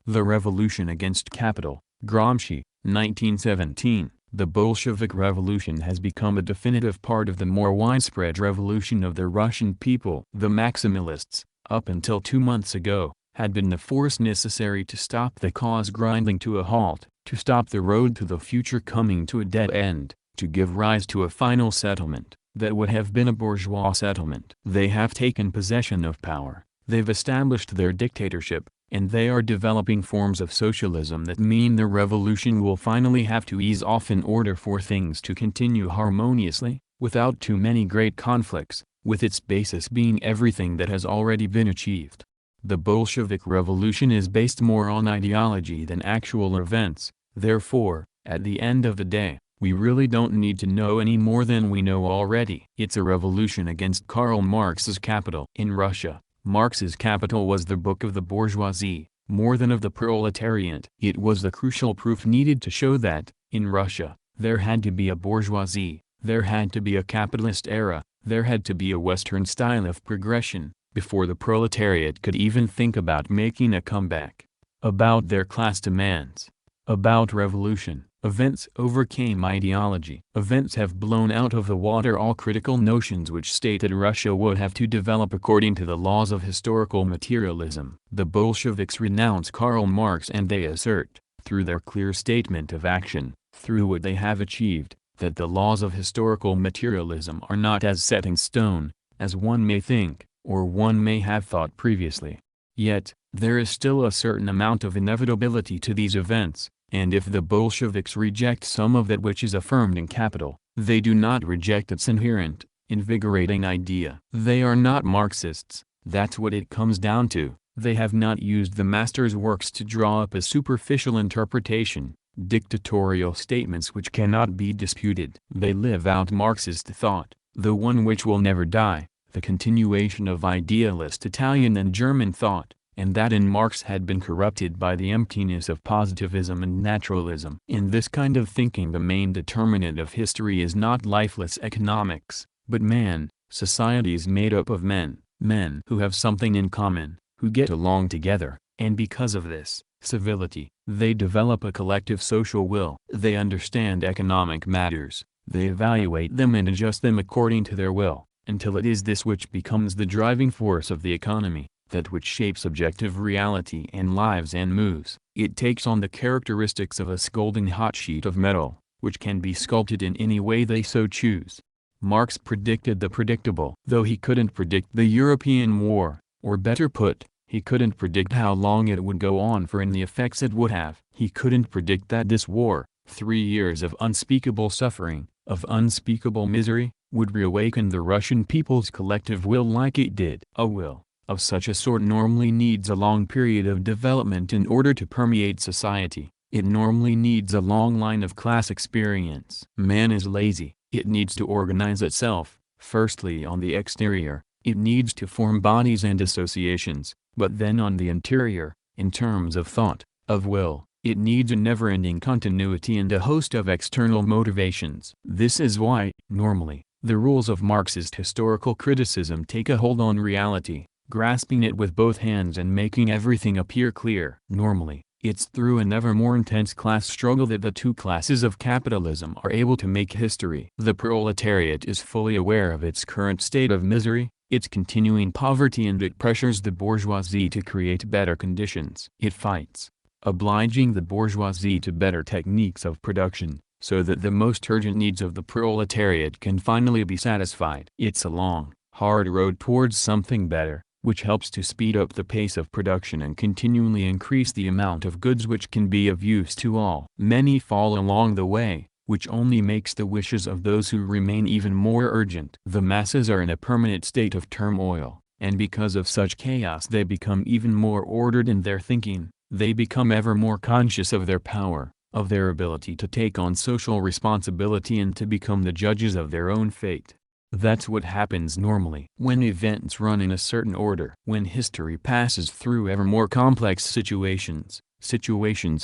The Revolution Against Capital, Gramsci, 1917. The Bolshevik Revolution has become a definitive part of the more widespread revolution of the Russian people. The Maximalists, up until 2 months ago, had been the force necessary to stop the cause grinding to a halt, to stop the road to the future coming to a dead end, to give rise to a final settlement that would have been a bourgeois settlement. They have taken possession of power, they've established their dictatorship, and they are developing forms of socialism that mean the revolution will finally have to ease off in order for things to continue harmoniously, without too many great conflicts, with its basis being everything that has already been achieved. The Bolshevik Revolution is based more on ideology than actual events, therefore, at the end of the day, we really don't need to know any more than we know already. It's a revolution against Karl Marx's Capital. In Russia, Marx's Capital was the book of the bourgeoisie, more than of the proletariat. It was the crucial proof needed to show that, in Russia, there had to be a bourgeoisie, there had to be a capitalist era, there had to be a Western style of progression, before the proletariat could even think about making a comeback. About their class demands. About revolution. Events overcame ideology. Events have blown out of the water all critical notions which stated Russia would have to develop according to the laws of historical materialism. The Bolsheviks renounce Karl Marx and they assert, through their clear statement of action, through what they have achieved, that the laws of historical materialism are not as set in stone, as one may think, or one may have thought previously. Yet, there is still a certain amount of inevitability to these events. And if the Bolsheviks reject some of that which is affirmed in Capital, they do not reject its inherent, invigorating idea. They are not Marxists, that's what it comes down to. They have not used the master's works to draw up a superficial interpretation, dictatorial statements which cannot be disputed. They live out Marxist thought, the one which will never die, the continuation of idealist Italian and German thought, and that in Marx had been corrupted by the emptiness of positivism and naturalism. In this kind of thinking the main determinant of history is not lifeless economics, but man, societies made up of men who have something in common, who get along together, and because of this, civility, they develop a collective social will. They understand economic matters, they evaluate them and adjust them according to their will, until it is this which becomes the driving force of the economy, that which shapes objective reality and lives and moves. It takes on the characteristics of a scalding hot sheet of metal, which can be sculpted in any way they so choose. Marx predicted the predictable. Though he couldn't predict the European war, or better put, he couldn't predict how long it would go on for and the effects it would have. He couldn't predict that this war, 3 years of unspeakable suffering, of unspeakable misery, would reawaken the Russian people's collective will like it did. A will of such a sort normally needs a long period of development in order to permeate society. It normally needs a long line of class experience. Man is lazy. It needs to organize itself, firstly on the exterior, it needs to form bodies and associations, but then on the interior, in terms of thought, of will, it needs a never-ending continuity and a host of external motivations. This is why, normally, the rules of Marxist historical criticism take a hold on reality, grasping it with both hands and making everything appear clear. Normally, it's through an ever more intense class struggle that the two classes of capitalism are able to make history. The proletariat is fully aware of its current state of misery, its continuing poverty, and it pressures the bourgeoisie to create better conditions. It fights, obliging the bourgeoisie to better techniques of production, so that the most urgent needs of the proletariat can finally be satisfied. It's a long, hard road towards something better, which helps to speed up the pace of production and continually increase the amount of goods which can be of use to all. Many fall along the way, which only makes the wishes of those who remain even more urgent. The masses are in a permanent state of turmoil, and because of such chaos they become even more ordered in their thinking, they become ever more conscious of their power, of their ability to take on social responsibility and to become the judges of their own fate. That's what happens normally when events run in a certain order. When history passes through ever more complex situations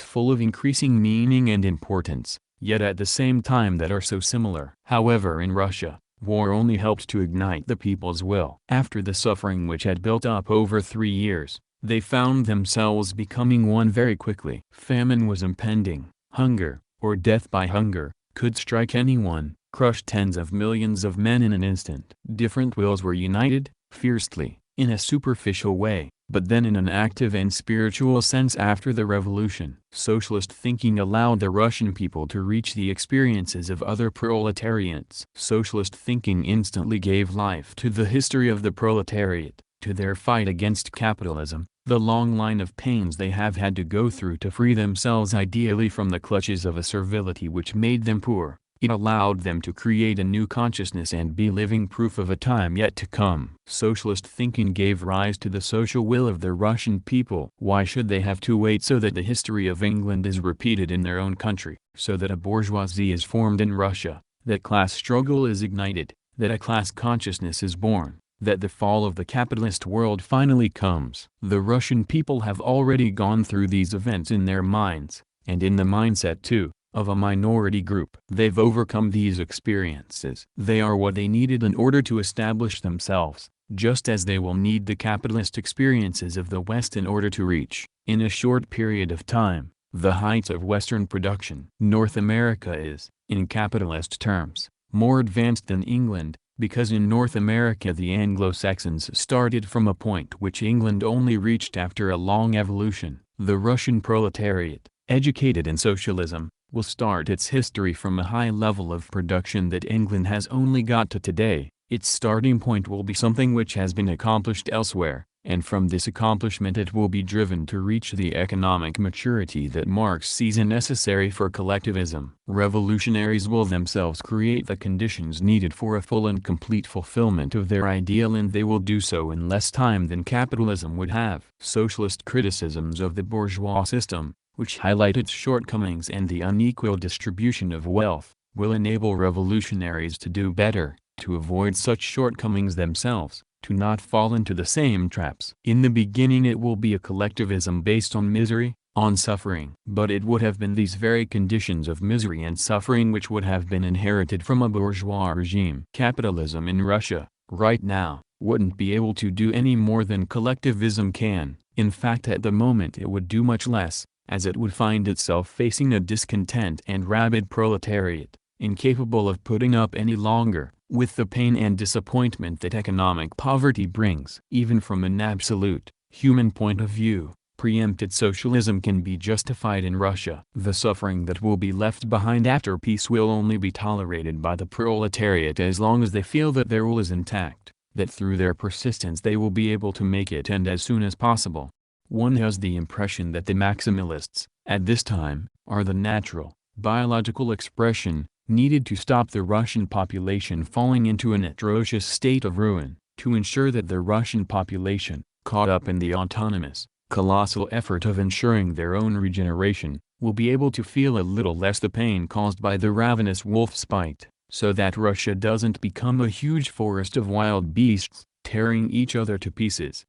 full of increasing meaning and importance, yet at the same time that are so similar. However, in Russia, war only helped to ignite the people's will. After the suffering which had built up over 3 years, they found themselves becoming one very quickly. Famine was impending. Hunger, or death by hunger, could strike anyone, crush tens of millions of men in an instant. Different wills were united, fiercely, in a superficial way, but then in an active and spiritual sense after the revolution. Socialist thinking allowed the Russian people to reach the experiences of other proletariats. Socialist thinking instantly gave life to the history of the proletariat, to their fight against capitalism, the long line of pains they have had to go through to free themselves ideally from the clutches of a servility which made them poor. It allowed them to create a new consciousness and be living proof of a time yet to come. Socialist thinking gave rise to the social will of the Russian people. Why should they have to wait so that the history of England is repeated in their own country, so that a bourgeoisie is formed in Russia, that class struggle is ignited, that a class consciousness is born, that the fall of the capitalist world finally comes? The Russian people have already gone through these events in their minds, and in the mindset too, of a minority group. They've overcome these experiences. They are what they needed in order to establish themselves, just as they will need the capitalist experiences of the West in order to reach, in a short period of time, the heights of Western production. North America is, in capitalist terms, more advanced than England, because in North America the Anglo-Saxons started from a point which England only reached after a long evolution. The Russian proletariat, educated in socialism, will start its history from a high level of production that England has only got to today. Its starting point will be something which has been accomplished elsewhere, and from this accomplishment it will be driven to reach the economic maturity that Marx sees necessary for collectivism. Revolutionaries will themselves create the conditions needed for a full and complete fulfillment of their ideal, and they will do so in less time than capitalism would have. Socialist criticisms of the bourgeois system, which highlight its shortcomings and the unequal distribution of wealth, will enable revolutionaries to do better, to avoid such shortcomings themselves, to not fall into the same traps. In the beginning it will be a collectivism based on misery, on suffering. But it would have been these very conditions of misery and suffering which would have been inherited from a bourgeois regime. Capitalism in Russia, right now, wouldn't be able to do any more than collectivism can. In fact, at the moment it would do much less, as it would find itself facing a discontent and rabid proletariat, incapable of putting up any longer with the pain and disappointment that economic poverty brings. Even from an absolute, human point of view, preempted socialism can be justified in Russia. The suffering that will be left behind after peace will only be tolerated by the proletariat as long as they feel that their will is intact, that through their persistence they will be able to make it end as soon as possible. One has the impression that the maximalists, at this time, are the natural, biological expression, needed to stop the Russian population falling into an atrocious state of ruin, to ensure that the Russian population, caught up in the autonomous, colossal effort of ensuring their own regeneration, will be able to feel a little less the pain caused by the ravenous wolf's bite, so that Russia doesn't become a huge forest of wild beasts, tearing each other to pieces.